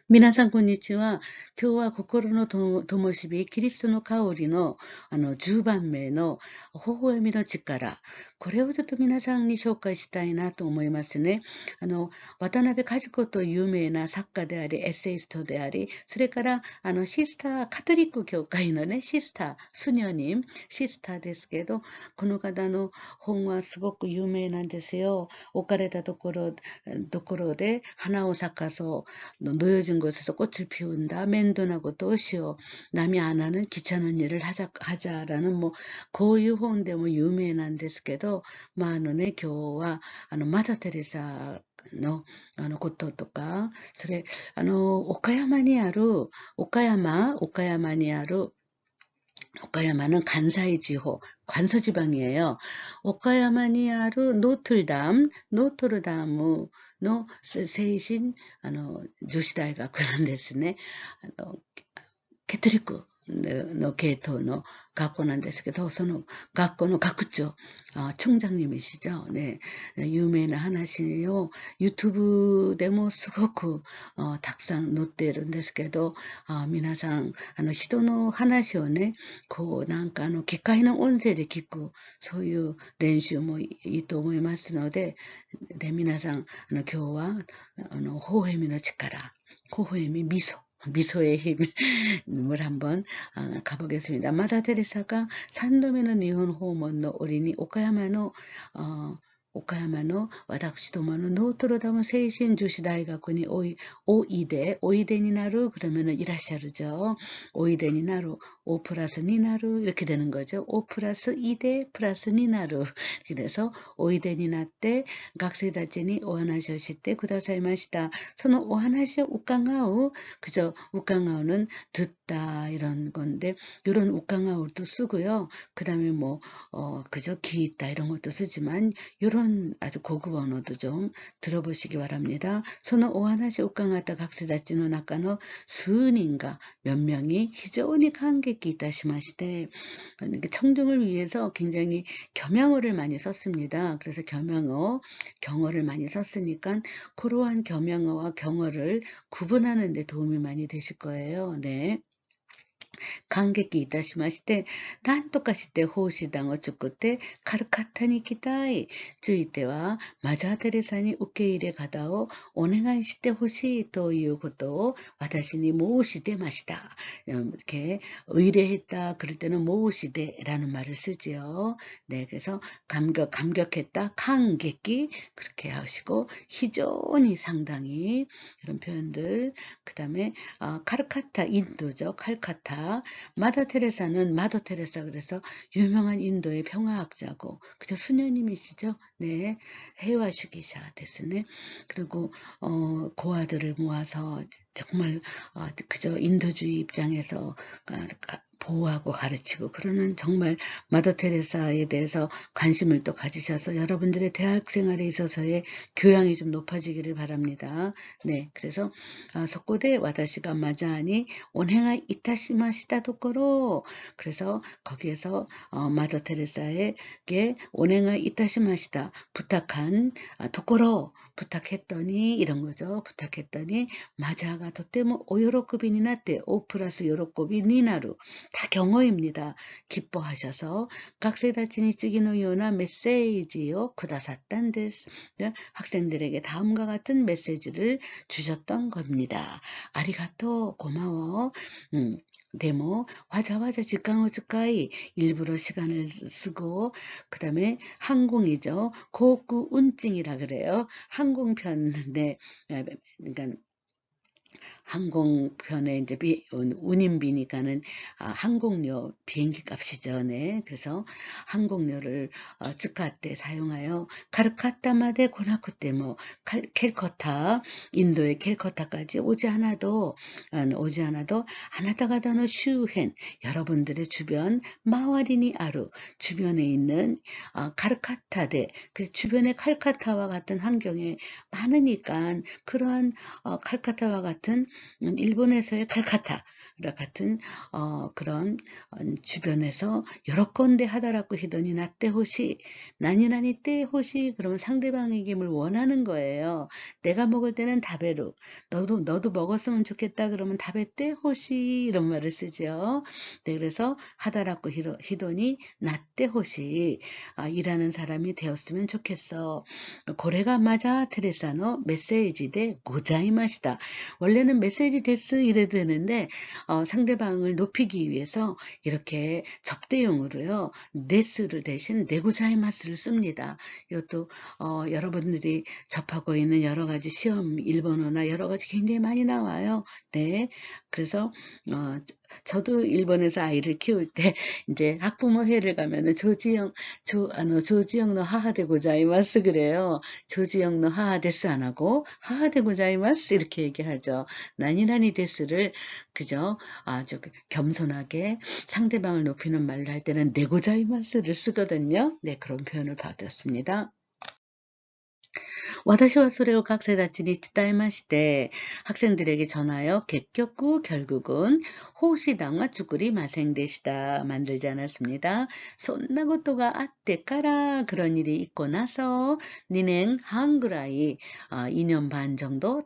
皆さん、こんにちは。今日は心のと灯火、キリストの香りの、10番目の、微笑みの力。これをちょっと皆さんに紹介したいなと思いますね。渡辺和子と有名な作家であり、エッセイストであり、それから、シスター、カトリック教会のね、シスター、スニョニン、シスターですけど、この方の本はすごく有名なんですよ。置かれたところで花を咲かそう。놓여진 곳에서 꽃을 피운다. 맨돈하고 도시오. 남이 안 하는 귀찮은 일을 하자라는 뭐 고유호인데 뭐 유명한 ですけど、教はマダテレサのこととか、それ岡山にある岡山는 간사이 지호, 관서지방이에요. 오카야마니아루 노트르다무の聖人、女子大学なんですね。ケトリックの系統の学校なんですけど、その学校の学長、총장님이시죠. 네, 有名な話を 유튜브でもすごくたくさん載っているんですけど、皆さん、人の話をね、こう、なんか機械の音声で聞く、そういう練習もいいと思いますので、皆さん、今日は、微笑みの力、微笑み、미소의 힘을 한번 가보겠습니다. 마다 테레사가 3度目の 日本 訪問の 어린이 오카야마노 와다쿠시どもの 노트르다무 세이신女子大学に 오이대に なる 그러면은 이라샤르죠. 오이대に なる 5 플러스 2 なる 이렇게 되는 거죠. 5 플러스 2대 플러스 2 なる 이렇게 돼서 오이대に なって 学生たちに お話をしてくださいました。そのお話を伺う 그저 우깡아우는 듣다 이런 건데 이런 우깡아우도 쓰고요. 그 다음에 그저 기있다 이런 것도 쓰지만 이런 아주 고급 언어도 좀 들어보시기 바랍니다. そのお話を伺った学生たちの中の数人が몇 명이 非常に 감격이 있다시마시되 청중을 위해서 굉장히 겸양어를 많이 썼습니다. 그래서 경어를 많이 썼으니까 그러한 겸양어와 경어를 구분하는 데 도움이 많이 되실 거예요. 네. 感激いたしまして、何とかして奉仕団を作ってカルカッタに行きたい。ついては、マザー・テレサに受け入れ方をお願いしてほしいということを私に申し出ました。이렇게 의뢰했다 그럴 때는 모시대라는 말을 쓰지요. 네, 그래서 감격했다, 감격이 그렇게 하시고 희존이 상당히 이런 표현들. 그 다음에 카르카타 인도죠. 칼카타. 마더 테레사는 마더 테레사 그래서 유명한 인도의 평화학자고 그저 수녀님이시죠. 네, 헤와슈기샤 됐으네. 그리고 고아들을 모아서 정말 그저 인도주의 입장에서 보호하고 가르치고 그러는 정말 마더 테레사에 대해서 관심을 또 가지셔서 여러분들의 대학 생활에 있어서의 교양이 좀 높아지기를 바랍니다. 네, 그래서 속고대 와다시가 마자니 온행아 이타시마시다 도코로 그래서 거기에서 마더 테레사에게 온행아 이타시마시다 부탁한 도코로 부탁했더니 이런 거죠. 부탁했더니 마자가 도때모 오요로쿠비니 나때 5 플러스 요로쿠비 니나루 다 경어입니다. 기뻐하셔서 각세다치니 찌기노 요나 메시지요 쿠다샀단 데스 학생들에게 다음과 같은 메시지를 주셨던 겁니다. 아리가또 고마워. 데모 화자화자 직강어 즉가이 일부러 시간을 쓰고 그 다음에 항공이죠. 고구 운증이라 그래요. 항공편 네 그러니까 항공편에 이제 운임비니까는 항공료 비행기 값이죠. 네. 그래서 항공료를 츠카테 사용하여 카르카타마데 고나쿠테 캘커타 인도의 캘커타까지 오지 않아도 아나타가다노 슈헨 여러분들의 주변 마와리니 아루 주변에 있는 카르카타데 그 주변의 칼카타와 같은 환경에 많으니까 그러한 칼카타와 같은 일본에서의 칼카타 같은 그런 주변에서 여러 건데 하다라고 히더니 나때 호시 나니나니 때 호시 그러면 상대방에게를 원하는 거예요. 내가 먹을 때는 다베루 너도 먹었으면 좋겠다 그러면 다베때 호시 이런 말을 쓰죠. 네, 그래서 하다라고 히더니 나때 호시 일하는 사람이 되었으면 좋겠어. 고래가 맞아 테레사노 메시지 대 고자이마시다. 원래는 메시지 데스 이래도 되는데 상대방을 높이기 위해서 이렇게 접대용으로요. 데스를 대신 네고자이마스를 씁니다. 이것도 여러분들이 접하고 있는 여러 가지 시험 일본어나 여러 가지 굉장히 많이 나와요. 네, 그래서 저도 일본에서 아이를 키울 때 이제 학부모 회를 가면은 조지영 너 하하 데 고자이마스 그래요. 조지영 너 하하 데스 안 하고 하하 데 고자이마스 이렇게 얘기하죠. 나니나니 데스를 그죠? 아주 겸손하게 상대방을 높이는 말을 할 때는 네 고자이마스를 쓰거든요. 네, 그런 표현을 받았습니다. 私はそれを学生たちに伝えまして 학생들에게 전하여 결국은 호시당과 쭈꾸리 마생되시다 만들지 않았습니다. そんなことがあってから 그런 일이 있고 나서 니넨 한그라이 2년 반 정도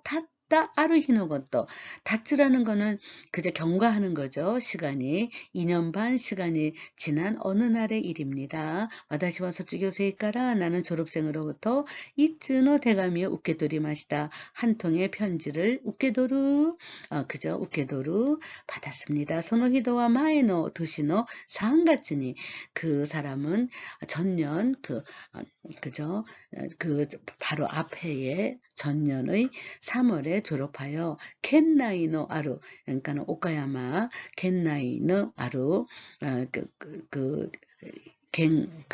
아루히노 것도 다츠라는 거는 그저 경과하는 거죠. 시간이 2년 반 시간이 지난 어느 날의 일입니다. 와다시와 소치교세이까라 나는 졸업생으로부터 이츠노 대가미에 우케도리마시다. 한 통의 편지를 그저 우케도루 받았습니다. 소노히도와 마에노 도시노 상가츠니 그 사람은 전년 그저 바로 앞해에 전년의 3월에 졸업하여 켄나이노 아루 그러니까 오카야마 켄나이노 아루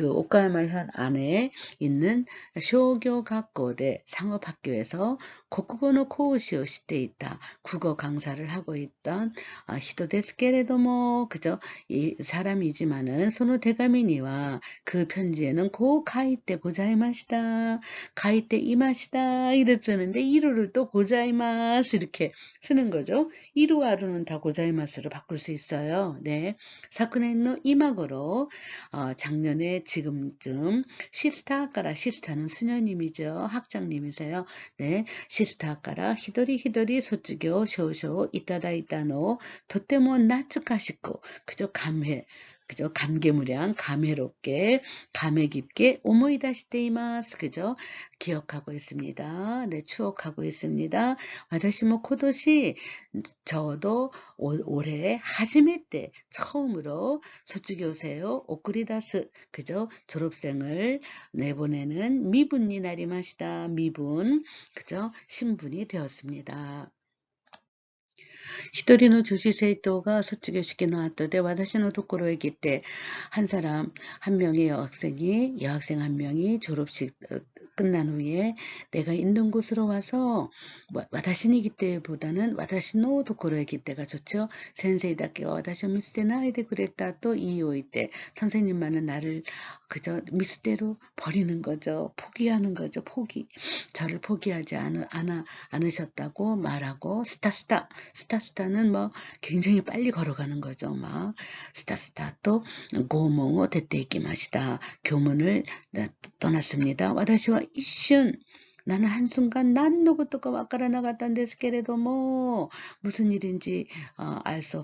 오카야마현 안에 있는 쇼교学校대 상업학교에서 국어의 코우시を していた 국어 강사를 하고 있던 히토데스케레도모 그저 이 사람이지만은 소노 대가미니와 그 편지에는 고 가이테 고자이마시다 가이테 이마시다 이렇게 쓰는데 이루를 또 고자이마스 이렇게 쓰는 거죠. 이루아루는 다 고자이마스로 바꿀 수 있어요. 네, 사쿠넨노 이마고로 작년에 지금쯤 시스타하카라 시스타는 수녀님이죠. 학장님이세요. 네, 시스타하카라 히도리 소츠교 쇼쇼 이타다이타노 도테모 나츠카시고 그저 감개무량 감회롭게 감회 깊게 오모이다시테이마스 그저 기억하고 있습니다. 네, 추억하고 있습니다. 와다시모 코도시 저도 올해 하지메 때 처음으로 소츠교세요 오쿠리다스 그저 졸업생을 내보내는 미분이 나리마시다 미분 그저 신분이 되었습니다. 히토리노 조시세이토가 서츠교시키 나왔더데 와다시노 도코로에 기때 한 명의 여학생 한 명이 졸업식 끝난 후에 내가 있는 곳으로 와서 와다시니기 때보다는 와다시노 도코로에기 때가 좋죠. 센세이다케가 와다시오 미스테 나이데 그랬다 또 이오이 때 선생님만은 나를 그저 미스테로 버리는 거죠. 포기하는 거죠. 저를 포기하지 않으셨다고 말하고 스타는 뭐 굉장히 빨리 걸어가는 거죠. 막 스타스타 또 고몽を出て行きました. 교문을 떠났습니다. 와다시와 이슌 나는 한순간 난노고토가 와까라 나갔단 데스케레도모 무슨 일인지 알지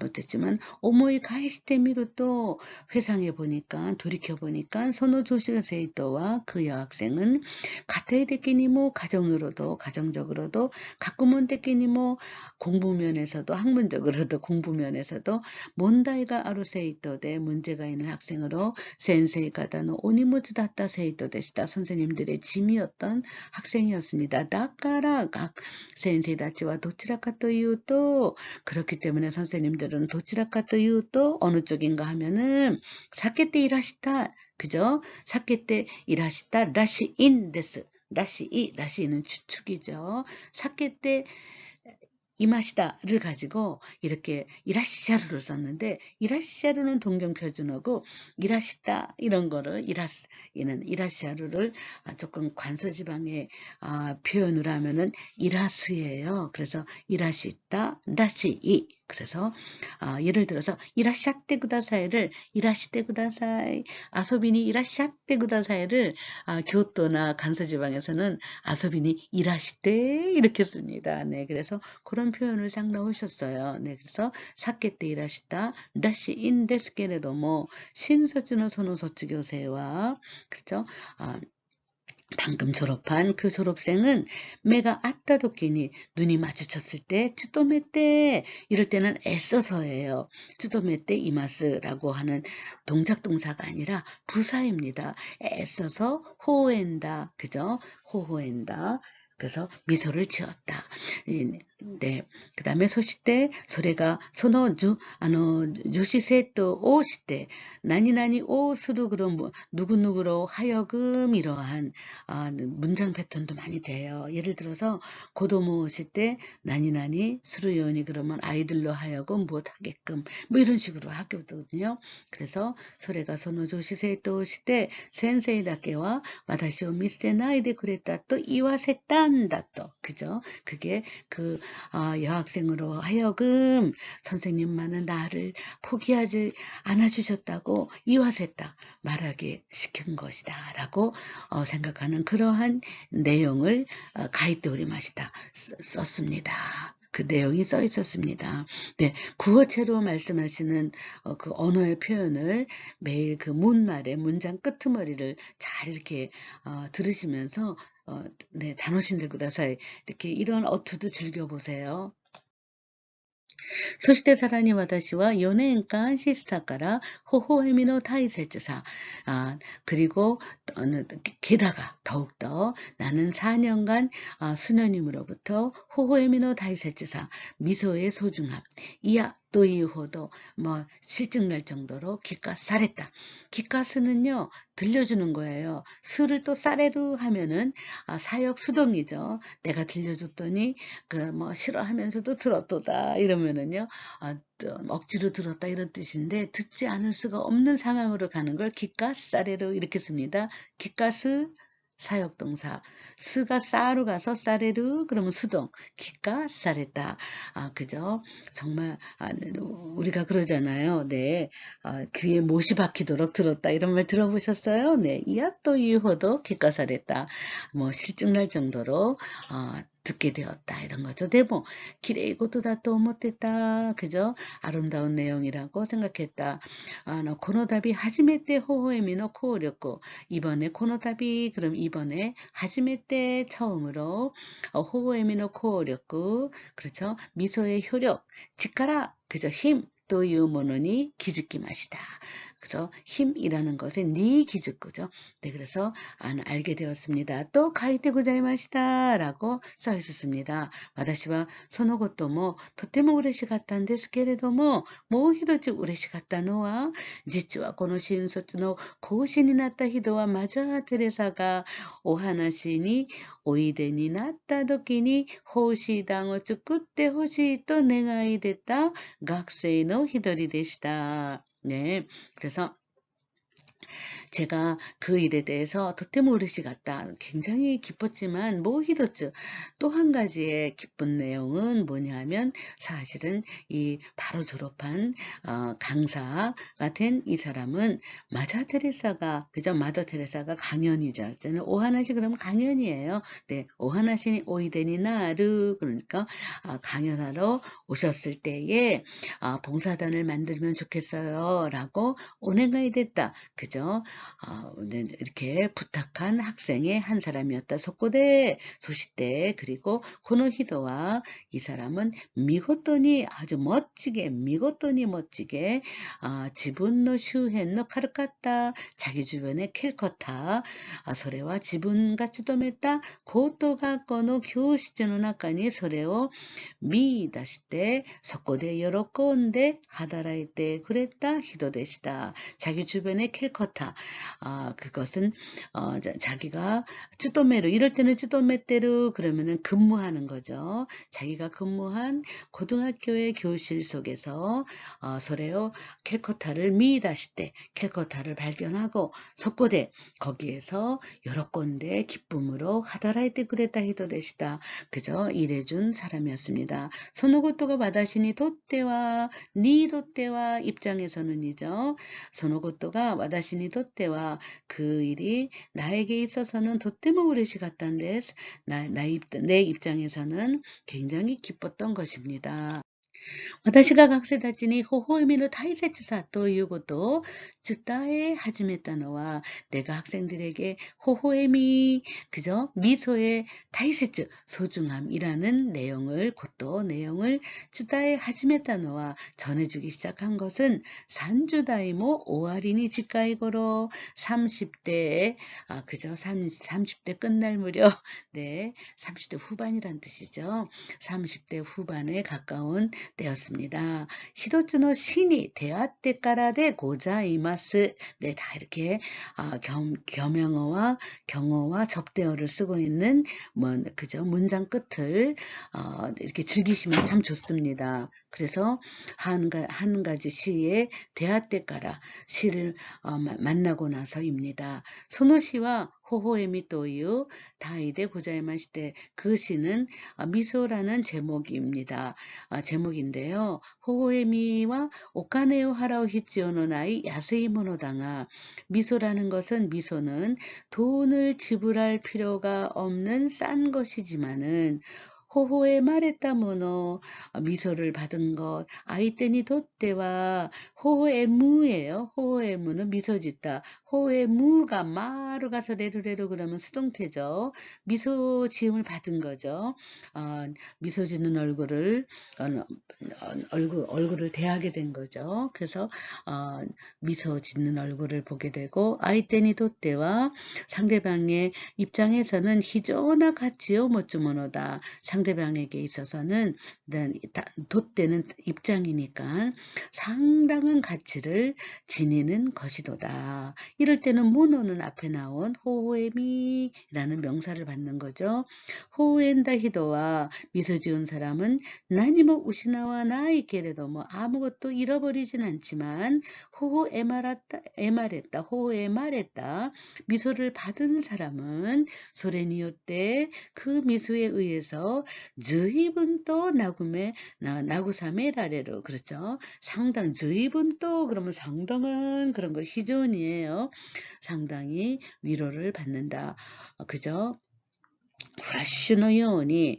못했지만 오모이 가이시테미로 또 회상해 보니까 돌이켜 보니까 소노조시가 세이토와 그 여학생은 가테이데끼니모 가정적으로도 가꾸몬데끼니모 공부면에서도 학문적으로도 공부면에서도 몬다이가 아루 세이토데 문제가 있는 학생으로 센세이가다노 오니모츠다tta 세이토 데시다 선생님들의 짐이었던 학생이었습니다. 다까라 센세이다치와 도치라카토 이유도 그렇기 때문에 선생님들은 도치라카토 이유도 어느 쪽인가 하면은 사케테 이라시타 그죠? 사케테 이라시타 라시인 데스 라시는 추측이죠. 사케테 이마시다를 가지고 이렇게 이라시샤루를 썼는데, 이라시샤루는 동경 표준어고 이라시다 이런 거를 이는 이라시샤루를 조금 관서지방에 표현을 하면은 이라스예요. 그래서 이라시다 라시이. 그래서 예를 들어서 이라시아떼 구다사이를 이라시떼 구다사이, 아소비니 이라시아떼 구다사이를 교토나 간서지방에서는 아소비니 이라시떼 이렇게 씁니다. 네, 그래서 그런 표현을 싹 넣으셨어요. 네, 그래서 사케떼 이라시다 라시인 데스케레도모 신서준의 소노소츠교세와, 그렇죠? 방금 졸업한 그 졸업생은 매가 아따도끼니 눈이 마주쳤을 때 쯔도메떼 이럴 때는 애써서예요. 쯔도메떼 이마스라고 하는 동작 동사가 아니라 부사입니다. 애써서 호호엔다. 그죠? 호호엔다. 그래서 미소를 지었다. 네. 그 다음에 소시때 소래가 조시세또 오시때 나니나니 오스루 그런 누구누구로 하여금 이러한 문장 패턴도 많이 돼요. 예를 들어서 고도모 오실 때 나니나니 수루요니 그러면 아이들로 하여금 무엇 하게끔 뭐 이런 식으로 하거든요. 그래서 소래가 소노조시세또 오실 때 센세이다케와 와다시오 미스테 나이데 그랬다 또 이와세딴다 또 그죠? 그게 그 여학생으로 하여금 선생님만은 나를 포기하지 않아주셨다고 이와세다 말하게 시킨 것이다 라고 생각하는 그러한 내용을 가이토리마시다 썼습니다. 그 내용이 써 있었습니다. 네, 구어체로 말씀하시는 그 언어의 표현을 매일 그 문말의 문장 끄트머리를 잘 이렇게 들으시면서 네, 단어신들 구다사이 이렇게 이런 어투도 즐겨보세요. そしてさらに私は 4年間 시스타가라 호호에미노 타이세츠사 그리고 게다가 더욱더 나는 4년간 수녀님으로부터 호호에미노 타이세츠사 미소의 소중함 이야 또 이후도 뭐 실증날 정도로 기가싸랬다. 기가스는요 들려주는 거예요. 스를 또 싸레루 하면은 사역 수동이죠. 내가 들려줬더니 그 뭐 싫어하면서도 들었도다 이러면은요 억지로 들었다 이런 뜻인데 듣지 않을 수가 없는 상황으로 가는 걸 기가싸레루 이렇게 씁니다. 기가스 사역동사 스가 싸로 가서 싸레루 그러면 수동 기가 싸랬다. 그죠? 정말 우리가 그러잖아요. 네, 귀에 못이 박히도록 들었다 이런 말 들어보셨어요? 네, 이야 또 이후도 기가 싸랬다. 뭐 실증날 정도로 듣게 되었다 이런 거죠. 대본 기레이고도 다또 못했다. 그죠? 아름다운 내용이라고 생각했다. 고노답이 하지메때 호호에미노 코오렸고 이번에 고노답이 그럼 이번에 하지메때 처음으로 호호에미노 코오렸고 그렇죠? 미소의 효력 직가라 그죠? 힘 또いうものに 기즈기 맛이다. 그래서 힘이라는 것에 니 기즈구죠. 네, 그래서 알게 되었습니다. 또 가이테 고자이마시다 라고 써 있었습니다. 私は そのこともとても嬉しかったんですけれども、もう一つ嬉しかったのは、実はこの新卒の講師になった人はマザー・テレサがお話においでになった時に奉仕団を作ってほしいと願い出た学生の一人でした。네, 그래서 제가 그 일에 대해서 도테모 우르시 같다. 굉장히 기뻤지만 모히도츠 또 한 가지의 기쁜 내용은 뭐냐면 사실은 이 바로 졸업한 강사가 된 이 사람은 마자 테레사가 그죠? 마더 테레사가 강연이잖아요. 오하나시 그러면 강연이에요. 네, 오하나시니 오이데니 나르 그러니까 강연하러 오셨을 때에 봉사단을 만들면 좋겠어요라고 오네가이 됐다. 그죠? 이렇게 부탁한 학생의 한 사람이었다. 소코데 소시대 그리고 코노히도와 이 사람은 미고토니 아주 멋지게 미고토니 멋지게 지분노 슈헨노 카르카타 자기 주변에 캘커타 소레와 지분가 츠도메타 고토가코노 교시즈노 나카니 소레오 미다시테 소코데 요로콘데 하다라이테 그랬다 히도でした. 자기 주변에 캘커타 그것은 자기가 쯔도메로, 이럴 때는 쯔도메테루 그러면은 근무하는 거죠. 자기가 근무한 고등학교의 교실 속에서 소레오 캘커타를 미이다시때, 캘커타를 발견하고 석고대, 거기에서 여러 건대 기쁨으로 하다라이테 그레타 히도데시다. 그저 일해준 사람이었습니다. 소노고토가 와다시니 도떼와 니도떼와 입장에서는이죠. 소노고토가 와다시니 도떼와 그 일이 나에게 있어서는 도떼모 우레시 같단데스. 내 입장에서는 굉장히 기뻤던 것입니다. 私が学生たちに微笑みの大切さということを伝え始めたのは、 내가 학생들에게 호호에미, 그죠? 미소의 다이세츠, 소중함이라는 내용을, 곧또 내용을 伝え始めたのは, 전해주기 시작한 것은 산주다이모 오아리니 지카이고로 30대에, 그죠? 30대 끝날 무렵, 네, 30대 후반이란 뜻이죠. 30대 후반에 가까운 때였습니다. 히도츠노 신이 대화때까라데 고자이마스. 네, 다 이렇게 겸용어와 경어와 접대어를 쓰고 있는 그죠? 문장 끝을 이렇게 즐기시면 참 좋습니다. 그래서 한 가지 시의 대화때까라 시를 만나고 나서입니다. 소노시와 호호에미 또유 다이데 고자이마시테, 그 시는 미소라는 제목입니다. 제목인데요. 호호에미와 오카네오 하라오 히치오노 나이 야세이 모노다가, 미소는 돈을 지불할 필요가 없는 싼 것이지만은, 호호에 말했다 모노, 미소를 받은 것, 아이떼니 도떼와 호호에무예요. 호호에무는 미소 짓다. 호호에무가 마루 가서 레루레루 그러면 수동태죠. 미소 지음을 받은 거죠. 미소 짓는 얼굴을 대하게 된 거죠. 그래서 미소 짓는 얼굴을 보게 되고, 아이떼니 도떼와 상대방의 입장에서는 히조나 가치요 모츠모노다. 상대방에게 있어서는 도떼는 입장이니까 상당한 가치를 지니는 것이도다. 이럴 때는 모노는 앞에 나온 호호에미라는 명사를 받는 거죠. 호우엔다 히도와 미소 지은 사람은 나니모 우시나와 나이케레도 아무것도 잃어버리진 않지만, 호호에마랬다, 호호에마랬다, 미소를 받은 사람은 소레니요때 그 미소에 의해서 주입은 또 나구사메라레로, 그렇죠. 상당 주입은 또 그러면 상당한 그런 거 희존이에요. 상당히 위로를 받는다. 그죠? 플래시의 요원이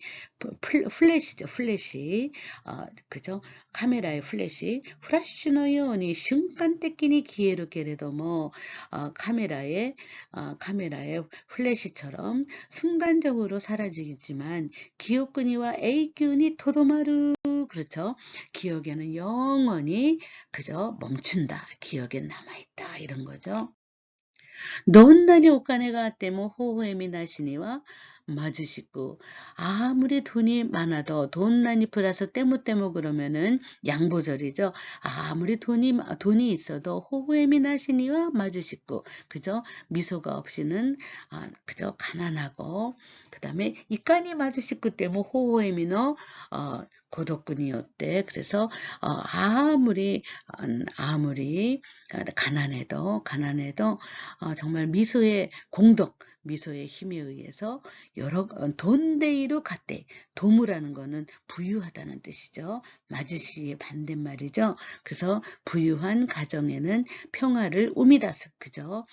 플래시죠. 플래시. 그죠? 카메라의 플래시. 플래시의 요원이 순간적인 기회를 게래도 카메라의 플래시처럼 순간적으로 사라지겠지만, 기억근이와 A균이 토도마루. 그렇죠? 기억에는 영원히 그저 멈춘다. 기억에 남아있다. 이런 거죠. どんなにお金があっても微笑みなしには 맞으시고, 아무리 돈이 많아도 돈난이 플러스 때무때무 그러면은 양보절이죠. 아무리 돈이 있어도 호호에미 나시니와 맞으시고, 그죠? 미소가 없이는 그저 가난하고, 그 다음에 이까니 맞으시고 때문에 호호에미노 고독근이었대. 그래서 아무리 가난해도 정말 미소의 공덕, 미소의 힘에 의해서 여러 돈데이로 갔대. 도무라는 거는 부유하다는 뜻이죠. 마즈시의 반대말이죠. 그래서 부유한 가정에는 평화를 우미다스, 그죠?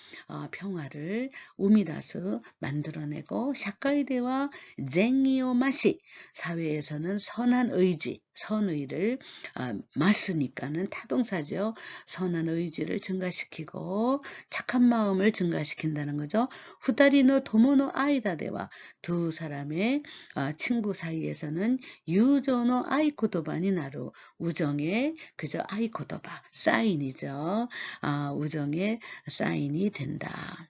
평화를 우미다스 만들어내고, 샤카이데와 쟁이오마시, 사회에서는 선한 의지, 선의를 마스니까는 타동사죠. 선한 의지를 증가시키고 착한 마음을 증가시킨다는 거죠. 후다리노 도모노 아이다데와, 두 사람의 친구 사이에서는 유조노 아이코토바니 나루, 우정의 그저 아이코토바, 사인이죠. 우정의 사인이 된다.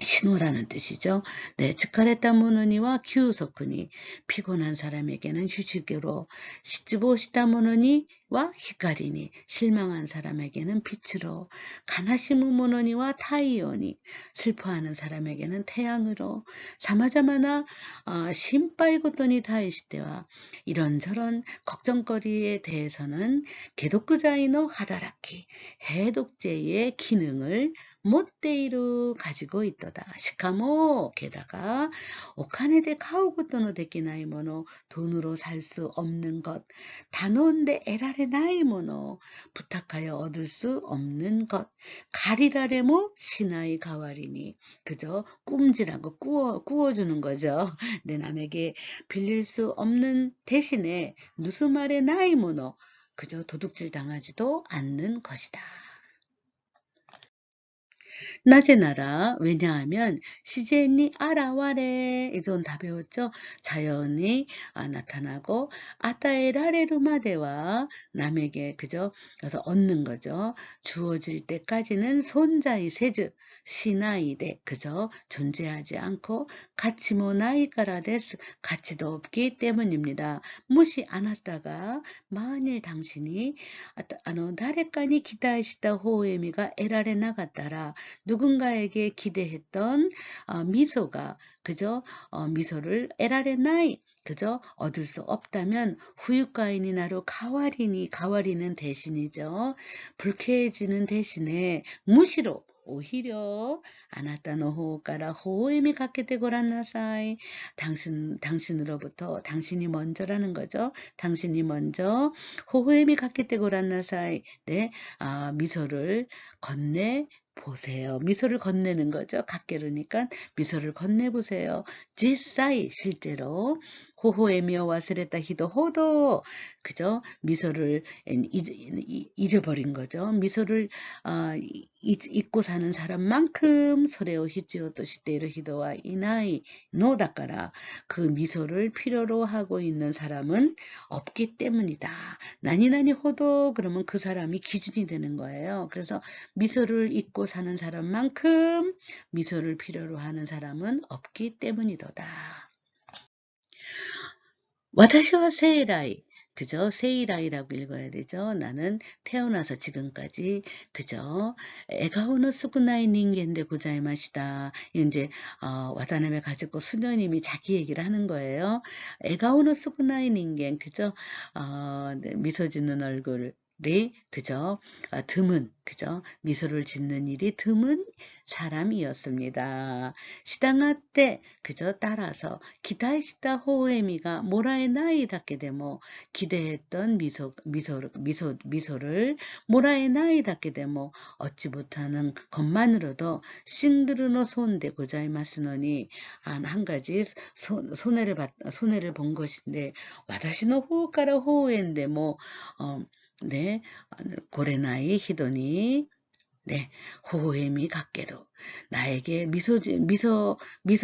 신호라는 뜻이죠. 네,疲れた 모노니와 규속니, 피곤한 사람에게는 휴식으로, 시츠보시다 모노니와 히카리니, 실망한 사람에게는 빛으로, 가나시무 모노니와 타이오니, 슬퍼하는 사람에게는 태양으로, 사마자마나 신파이고토니 타이시테와, 이런저런 걱정거리에 대해서는 게도쿠자이의 하다라키, 해독제의 기능을 못대이루 가지고 있도다. 시카모 게다가 오카네데 카우고토노 데키나이 모노, 돈으로 살 수 없는 것, 단온데 에라레 나이 모노, 부탁하여 얻을 수 없는 것, 가리라레모 시나이 가와리니, 그저 꼼지라고 꾸어주는 거죠. 내 남에게 빌릴 수 없는 대신에 누수말의 나이 모노, 그저 도둑질 당하지도 않는 것이다. 나제나라, 왜냐하면 시제니 아라와레, 이건 다 배웠죠. 자연이 나타나고 아타에라레루마데와, 남에게 그죠, 그래서 얻는 거죠. 주어질 때까지는 손자이 세즈 시나이데, 그죠, 존재하지 않고 가치모 나이까라 데스, 가치도 없기 때문입니다. 무시 않았다가 만일 당신이 다레까니 기타시다 호에미가 에라레 나갔다라, 누군가에게 기대했던 미소가 그저 미소를 에라레 나이, 그저 얻을 수 없다면 후유가인이 나로 가와리는 대신이죠. 불쾌해지는 대신에 무시로, 오히려 아나타노 호가라 호의미 갖게 되고란나사이, 당신으로부터, 당신이 먼저라는 거죠. 당신이 먼저 호의미 갖게 되고란나사이, 네, 미소를 건네 보세요. 미소를 건네는 거죠. 각게르니까 미소를 건네보세요. 지사이, 실제로 호호에미어 와스레타 히도 호도, 그죠? 미소를 잊어버린 거죠. 미소를 잊고 사는 사람만큼 소레오 히치오토 시테이루 히도와 이나이 노다까라, 그 미소를 필요로 하고 있는 사람은 없기 때문이다. 나니나니 호도, 그러면 그 사람이 기준이 되는 거예요. 그래서 미소를 잊고 사는 사람만큼 미소를 필요로 하는 사람은 없기 때문이도다. 와타시와 세이라이, 그죠? 세이라이라고 읽어야 되죠. 나는 태어나서 지금까지 그저 에가오노 수구나이 닌겐데 고자이마시다. 이제 와타나베 가지고 수녀님이 자기 얘기를 하는 거예요. 에가오노 수구나이 닌겐, 그죠? 미소 짓는 얼굴. 그죠? 드문, 그죠? 미소를 짓는 일이 드문 사람이었습니다. 시당할 때, 그저 따라서 기다시다 호에미가 모라에 나이답게 되모, 기대했던 미소를 모라에 나이답게 되모, 얻지 못하는 것만으로도 싱드르노 손대 고자이마스노니, 한 가지 손해를 본 것인데, 와다시노 호우카라 호우엔데 네, 고레나이 히도니, 네, 호호엠이 각게로, 나에게 미소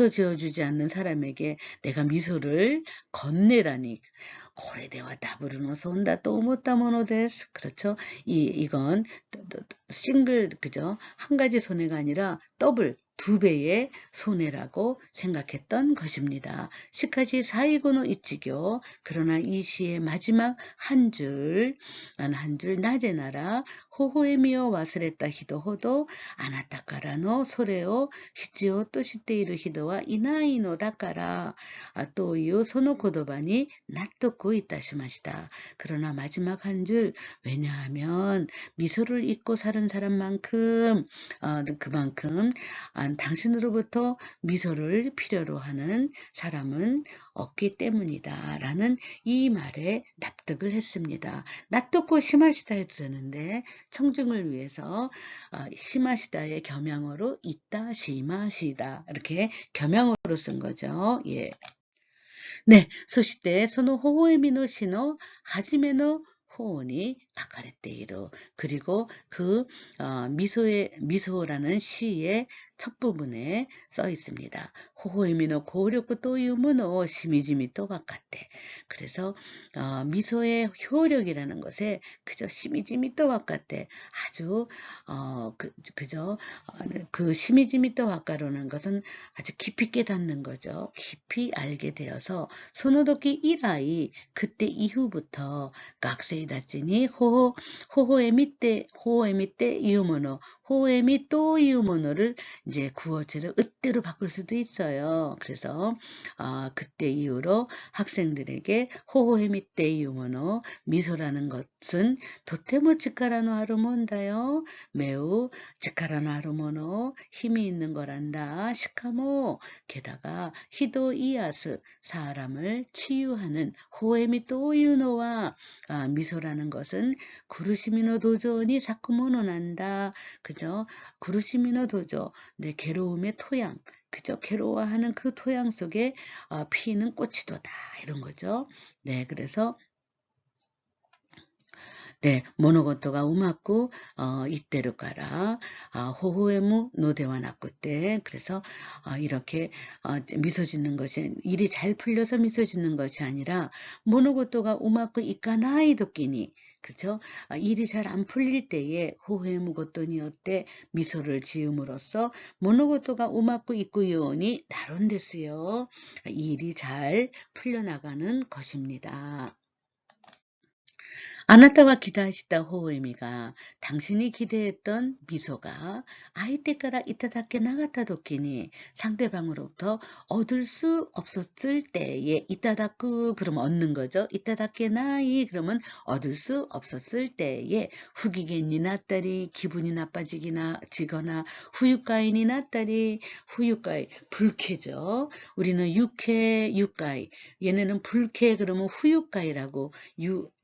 지어주지 않는 사람에게 내가 미소를 건네라니. 고레대와 다부르노서 온다 또 못다 모노데스. 그렇죠? 이건 싱글, 그죠? 한 가지 손해가 아니라 더블, 2배의 손해라고 생각했던 것입니다. 시카지 사이고노 이치교, 그러나 이 시의 마지막 한 줄, 나제나라 호호에미오 와스레타 히도호도 아나타카라노 소레오 히치오 또 시테이루 히도와 이나이노 다카라, 또いうその言葉に納得いたしました. 그러나 마지막 한 줄, 왜냐하면 미소를 잊고 사는 사람만큼 그만큼 당신으로부터 미소를 필요로 하는 사람은 없기 때문이다 라는 이 말에 납득을 했습니다. 납득고 시마시다 해도 되는데 청중을 위해서 시마시다의 겸양어로 있다 시마시다, 이렇게 겸양어로 쓴 거죠. 예. 네, そしてその微笑みの詩の初めの方に書かれている. 그리고 그 미소라는 시의 첫 부분에 써 있습니다. 호호에미노 고력고 또 유무노 시미지미 또 바깥에. 그래서 미소의 효력이라는 것에 그저 시미지미 또 바깥에 아주 그저 그 시미지미 또 바깥로는 것은 아주 깊이 깨닫는 거죠. 깊이 알게 되어서 소노도키 이라이 그때 이후부터 각세이 다치니 호호에미 때 이유모노 호에미 또 이유모노를 이제 구어체를 으때로 바꿀 수도 있어요. 그래서 그때 이후로 학생들에게 호호에미 때 이유모노 미소라는 것은 도테모 치카라노 하루몬다요. 매우 치카라노 하루모노 힘이 있는 거란다. 시카모 게다가 히도 이야스 사람을 치유하는 호에미 또 이유노와 미소라는 것은 구루시미노 도조니 사쿠모노 난다. 그죠? 구루시미노 도조, 네, 괴로움의 토양, 그죠? 괴로워하는 그 토양 속에 피는 꽃이도다 이런 거죠. 네, 그래서 네, 모노고토가 우마쿠 이때를 가라 호호에무 노대와 나쿠 때 그래서 이렇게 미소 짓는 것이 일이 잘 풀려서 미소 짓는 것이 아니라 모노고토가 우마쿠 이까나이 도끼니 그죠? 일이 잘 안 풀릴 때에 호호에무 고토니요때 미소를 지음으로써 모노고토가 우마쿠 이쿠요니 나론데스요. 일이 잘 풀려나가는 것입니다. 아나타가 기대하시다 호의미가 당신이 기대했던 미소가 아이때까라 이타다케 나가타 도끼니 상대방으로부터 얻을 수 없었을 때에 이타다쿠 그러면 얻는 거죠. 이타다케 나이 그러면 얻을 수 없었을 때에 후기겐이 났다리 기분이 나빠지거나 후유가인이 났다리 후유가이 불쾌죠. 우리는 육가이 얘네는 불쾌 그러면 후유가이라고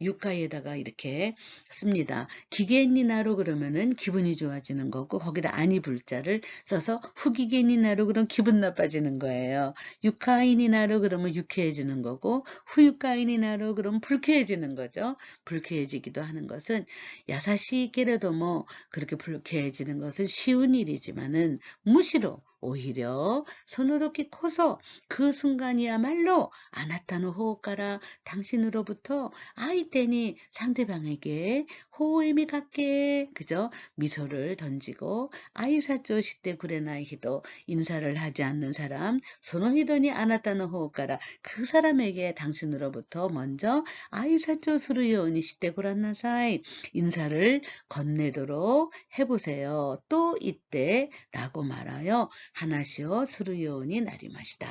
유가에다가 이렇게 씁니다. 기계니나로 그러면은 기분이 좋아지는 거고 거기다 아니 불자를 써서 후기계니나로 그러면 기분 나빠지는 거예요. 유카이니나로 그러면 유쾌해지는 거고 후유카이니나로 그러면 불쾌해지는 거죠. 불쾌해지기도 하는 것은 야사시게라도 뭐 그렇게 불쾌해지는 것은 쉬운 일이지만은 무시로 오히려 손으로키 커서 그 순간이야말로 아나타노 호흡가라 당신으로부터 아이때니 상대방에게 호의미 갖게 그저 미소를 던지고 아이사조 시대 구레나이히도 인사를 하지 않는 사람 소노히도니 아나타노 호흡가라 그 사람에게 당신으로부터 먼저 아이사조 수루요니 시대 구란나사이 인사를 건네도록 해보세요. 또 이때 라고 말하여 하나시오 수루요니 나리마시다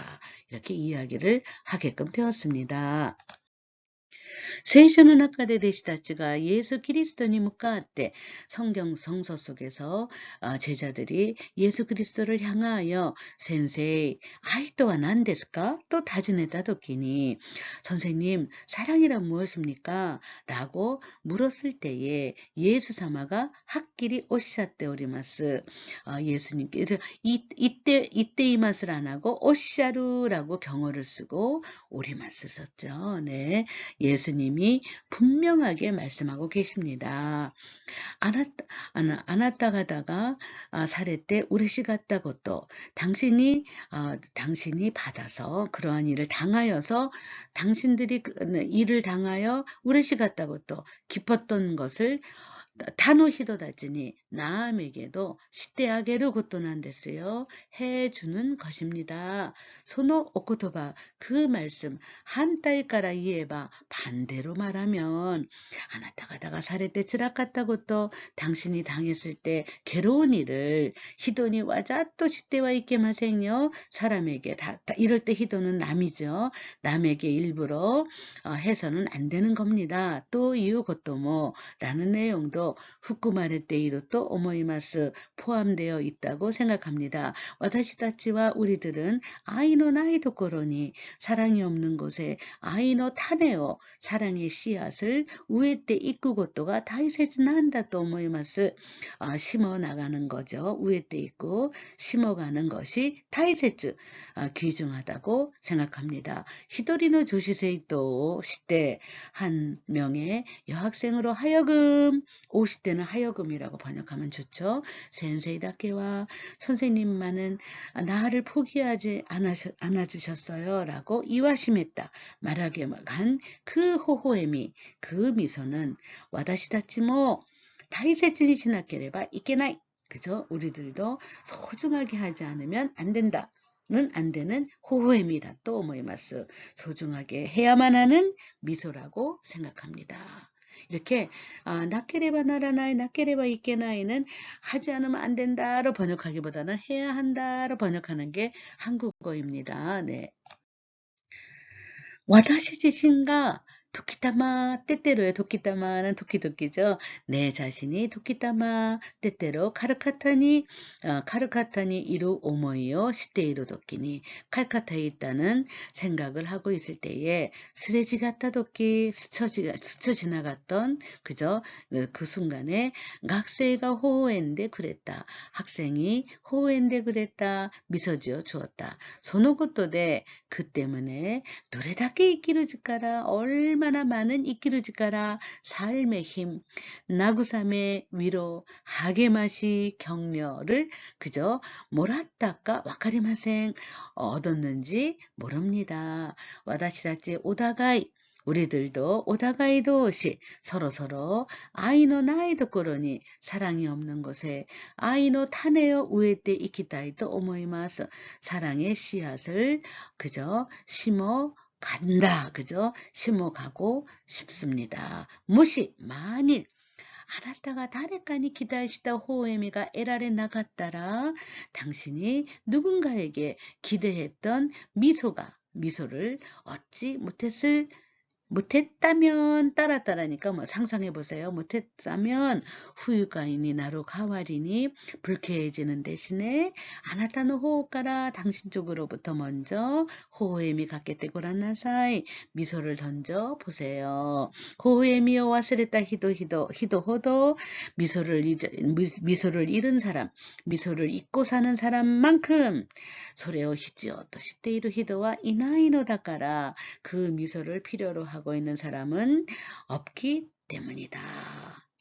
이렇게 이야기를 하게끔 되었습니다. 聖書の中で弟子たちが 예수 그리스도니 묻가때 성경 성서 속에서 제자들이 예수 그리스도를 향하여 센세이 아이또와 난데스까? 또 다지네다 도끼니 선생님 사랑이란 무엇입니까? 라고 물었을 때에 예수 사마가 학길이 오시샤때 오리마스 예수님께서 이때 이 맛을 안 하고 오시샤루라고 경어를 쓰고 오리마스 썼죠. 네, 예수님이 분명하게 말씀하고 계십니다. 아나타 가다가 사례 때 우레시 갔다고 또 당신이 받아서 그러한 일을 당하여서 당신들이 일을 당하여 우레시 갔다고 또 기뻤던 것을 타노 히도다지니 남에게도 시대하게를 곧도난댔어요. 해주는 것입니다. 소노 오코토바 그 말씀 한따이까라 이해봐 반대로 말하면 아나타가다가 사례 때 츠라갔다고 또 당신이 당했을 때 괴로운 일을 히도니 와자 또 시대와 있게 마생요 사람에게 다 이럴 때 히도는 남이죠. 남에게 일부러 해서는 안 되는 겁니다. 또 이유 것도 뭐 라는 내용도 후쿠마레 때이로 또 오모이마스 포함되어 있다고 생각합니다. 와타시타치와 우리들은 아이노 나이 도코로니 사랑이 없는 곳에 아이노 타네오 사랑의 씨앗을 우에 때 이끄고또가 다이세즈난다 또 오모이마스 심어 나가는 거죠. 우에 때 있고 심어가는 것이 다이세즈 귀중하다고 생각합니다. 히도리노 조시세이 또 시대 한 명의 여학생으로 하여금 50대는 하여금이라고 번역하면 좋죠. 센세이다케와 선생님만은 나를 포기하지 않아주셨어요. 라고 이와심했다. 말하기에 한 그 호호에미, 그 미소는 와다시다치모 다이세츠니 시나케레바 이케나이. 그죠? 우리들도 소중하게 하지 않으면 안 된다. 는 안 되는 호호에미다 또 오모이마스. 소중하게 해야만 하는 미소라고 생각합니다. 이렇게 나케레바 나라나이 나케레바 이케나이는 하지 않으면 안 된다로 번역하기보다는 해야 한다로 번역하는 게 한국어입니다. 네. 와다시 자신가 도키타마 때때로요. 도키타마는 도키도키죠. 내 자신이 도키타마 때때로 카르카타니 이루 오모이요 시테이로 도끼니 칼카타에 있다는 생각을 하고 있을 때에 스레지 같다 도끼 스쳐 지나갔던 그저 그 순간에 학생가 호호엔데 그랬다. 학생이 호호엔데 그랬다. 미소 지어 주었다. 소노고토데 그 때문에 노래답게 이끼르지까라 얼마나 많은 이끼르지까라 삶의 힘, 나구삼의 위로, 하게마시 격려를 그저 몰았다까 와카리마생 얻었는지 모릅니다. 와다시다치 오다가이 우리들도 오다가이도시 서로서로 아이노 나이 도코로니 사랑이 없는 곳에 아이노 타네요 우에때 이키타이도 오모이마스 사랑의 씨앗을 그저 심어 간다. 그죠? 심어가고 싶습니다. 무시 만일 아나타가 다레까니 기다시다 호에미가 에라레 나갔다라 당신이 누군가에게 기대했던 미소를 얻지 못했다면 따라니까 뭐 상상해 보세요. 못했다면 후유가인이 나로 가와리니 불쾌해지는 대신에 아나타노 호호가라 당신 쪽으로부터 먼저 호호에미 갖게 되고란나사이 미소를 던져 보세요. 호호에미여 와스레타 히도호도 미소를 잃은 사람, 미소를 잊고 사는 사람만큼 소레오 히지오 또 시테이루 히도와 이나이노다까라 그 미소를 필요로 하고 있는 사람은 없기 때문이다.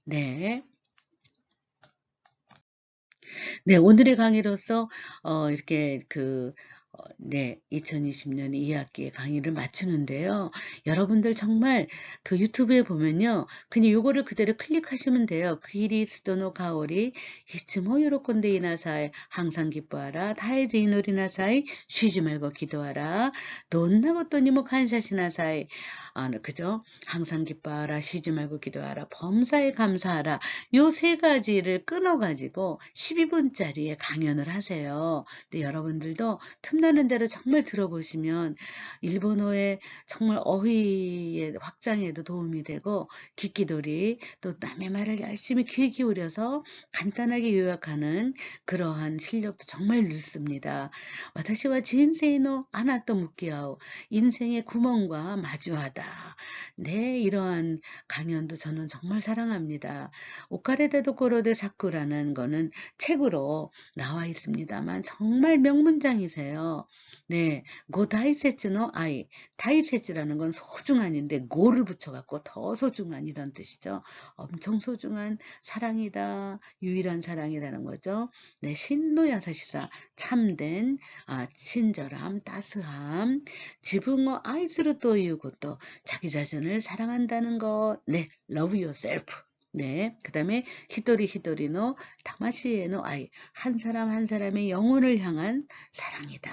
네. 네, 오늘의 강의로서 이렇게 네, 2020년 2학기의 강의를 마치는데요. 여러분들 정말 그 유튜브에 보면요. 그냥 요거를 그대로 클릭하시면 돼요. 그리스도노 가오리 이츠모 요로콘데 이나사이 항상 기뻐하라. 다이즈 이노리나사이 쉬지 말고 기도하라. 돈나고또니모 간샤시나사이 그죠? 항상 기뻐하라. 쉬지 말고 기도하라. 범사에 감사하라. 요 세 가지를 끊어가지고 12분짜리의 강연을 하세요. 근데 여러분들도 틈나는 대로 정말 들어보시면 일본어의 정말 어휘의 확장에도 도움이 되고 기끼돌이 또 남의 말을 열심히 귀 기울여서 간단하게 요약하는 그러한 실력도 정말 늘습니다. 와타시와 진세이노 아나또 묻기하오 인생의 구멍과 마주하다. 네, 이러한 강연도 저는 정말 사랑합니다. 오카레데도 코로데 사쿠라는 거는 책으로 나와 있습니다만 정말 명문장이세요. 네, 고 다이세츠노 아이. 다이세츠라는 건 소중한인데 고를 붙여갖고 더 소중한 이런 뜻이죠. 엄청 소중한 사랑이다. 유일한 사랑이라는 거죠. 네, 신노야사시사 참된 친절함, 따스함, 지붕어 아이스로 또 이유고또 자기 자신을 사랑한다는 것. 네, love yourself. 네, 그 다음에 히도리노 다마시에노 아이 한 사람 한 사람의 영혼을 향한 사랑이다.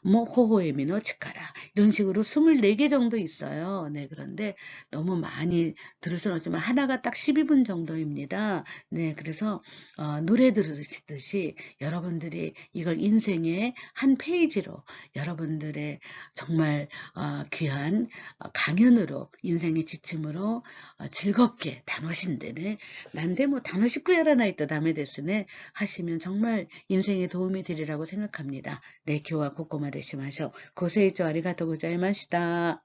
뭐 호호에미노 치카라 이런 식으로 24개 정도 있어요. 네, 그런데 너무 많이 들을 수는 없지만 하나가 딱 12분 정도입니다. 네, 그래서 노래 들으시듯이 여러분들이 이걸 인생의 한 페이지로 여러분들의 정말 귀한 강연으로 인생의 지침으로 즐겁게 단어신데네 난데 뭐 단어 19やらないと ダメですね 하시면 정말 인생에 도움이 되리라고 생각합니다. 네, 교화 고꼬마 되시마쇼. 고세이죠. 아리가또 고자이마시다.